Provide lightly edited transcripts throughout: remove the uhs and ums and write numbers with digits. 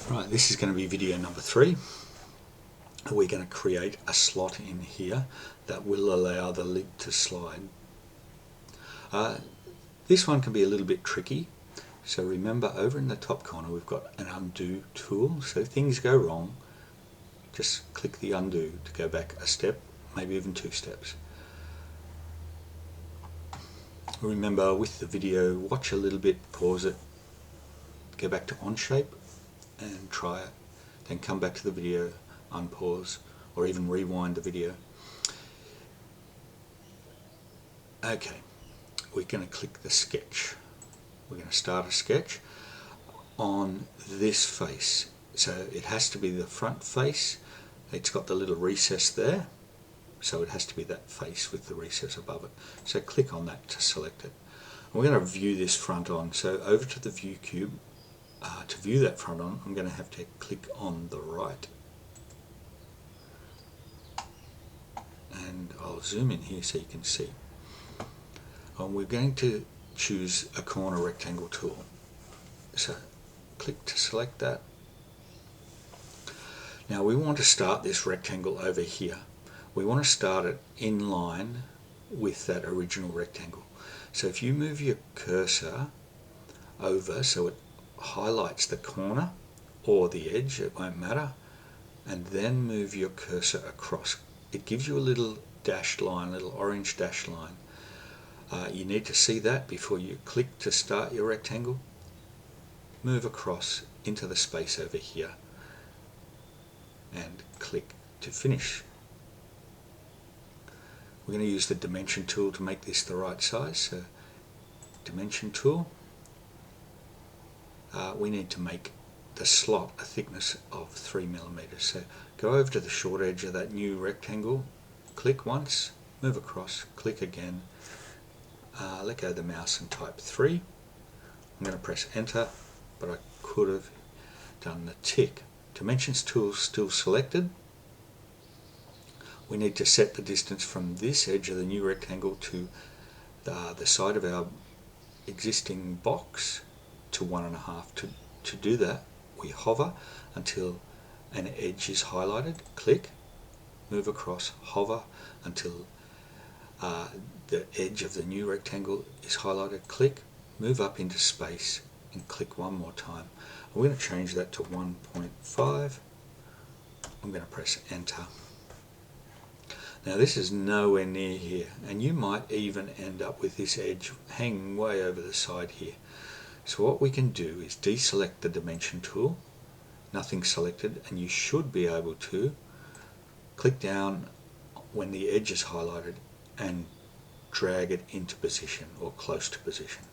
Right, this is going to be video number 3. We're going to create a slot in here that will allow the lid to slide. This one can be a little bit tricky, so remember over in the top corner we've got an undo tool, so if things go wrong just click the undo to go back a step, maybe even 2 steps. Remember with the video, watch a little bit, pause it, go back to Onshape and try it, then come back to the video, unpause, or even rewind the video. Okay, we're going to click the sketch. We're going to start a sketch on this face. So it has to be the front face. It's got the little recess there, so it has to be that face with the recess above it. So click on that to select it. And we're going to view this front on. So over to the view cube. To view that front on, I'm going to have to click on the right. And I'll zoom in here so you can see. And we're going to choose a corner rectangle tool. So click to select that. Now we want to start this rectangle over here. We want to start it in line with that original rectangle. So if you move your cursor over so it highlights the corner or the edge, it won't matter, and then move your cursor across. It gives you a little dashed line, little orange dashed line. You need to see that before you click to start your rectangle. Move across into the space over here and click to finish. We're going to use the dimension tool to make this the right size. So dimension tool. We need to make the slot a thickness of 3mm. So go over to the short edge of that new rectangle, click once, move across, click again, let go of the mouse and type 3. I'm going to press enter, but I could have done the tick. Dimensions tool still selected. We need to set the distance from this edge of the new rectangle to the side of our existing box to 1.5. To do that, we hover until an edge is highlighted, click, move across, hover until the edge of the new rectangle is highlighted, click, move up into space and click one more time. We're going to change that to 1.5. I'm going to press enter. Now this is nowhere near here, and you might even end up with this edge hanging way over the side here. So what we can do is deselect the dimension tool, nothing selected, and you should be able to click down when the edge is highlighted and drag it into position or close to position.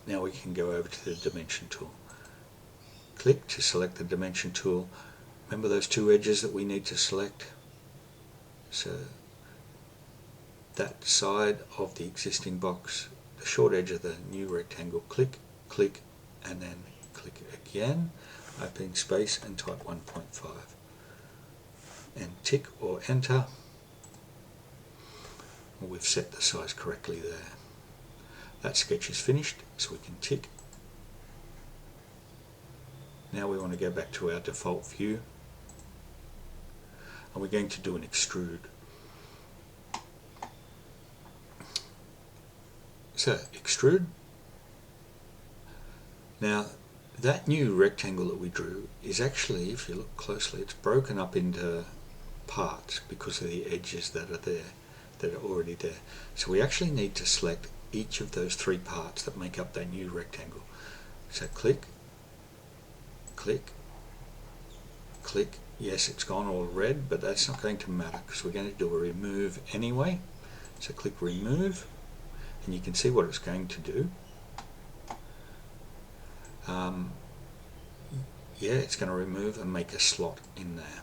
Now we can go over to the dimension tool. Click to select the dimension tool. Remember those 2 edges that we need to select? So that side of the existing box, the short edge of the new rectangle, click, click, and then click again, opening space and type 1.5. And tick or enter. We've set the size correctly there. That sketch is finished, so we can tick. Now we want to go back to our default view, and we're going to do an extrude. So extrude. Now that new rectangle that we drew is actually, if you look closely, it's broken up into parts because of the edges that are there, that are already there. So we actually need to select each of those 3 parts that make up that new rectangle. So click, click, click. Yes, it's gone all red, but that's not going to matter because we're going to do a remove anyway. So click remove, and you can see what it's going to do. Yeah, it's going to remove and make a slot in there.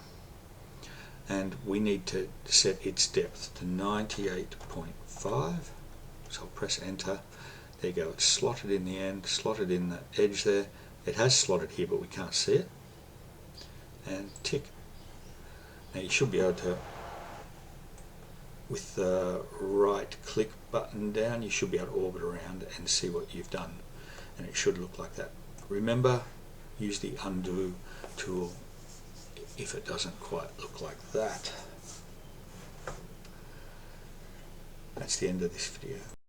And we need to set its depth to 98.5. So I'll press enter. There you go, it's slotted in the end, slotted in the edge there. It has slotted here, but we can't see it. And tick. Now you should be able to, with the right click button down, you should be able to orbit around and see what you've done. And it should look like that. remember, use the undo tool if it doesn't quite look like that. That's the end of this video.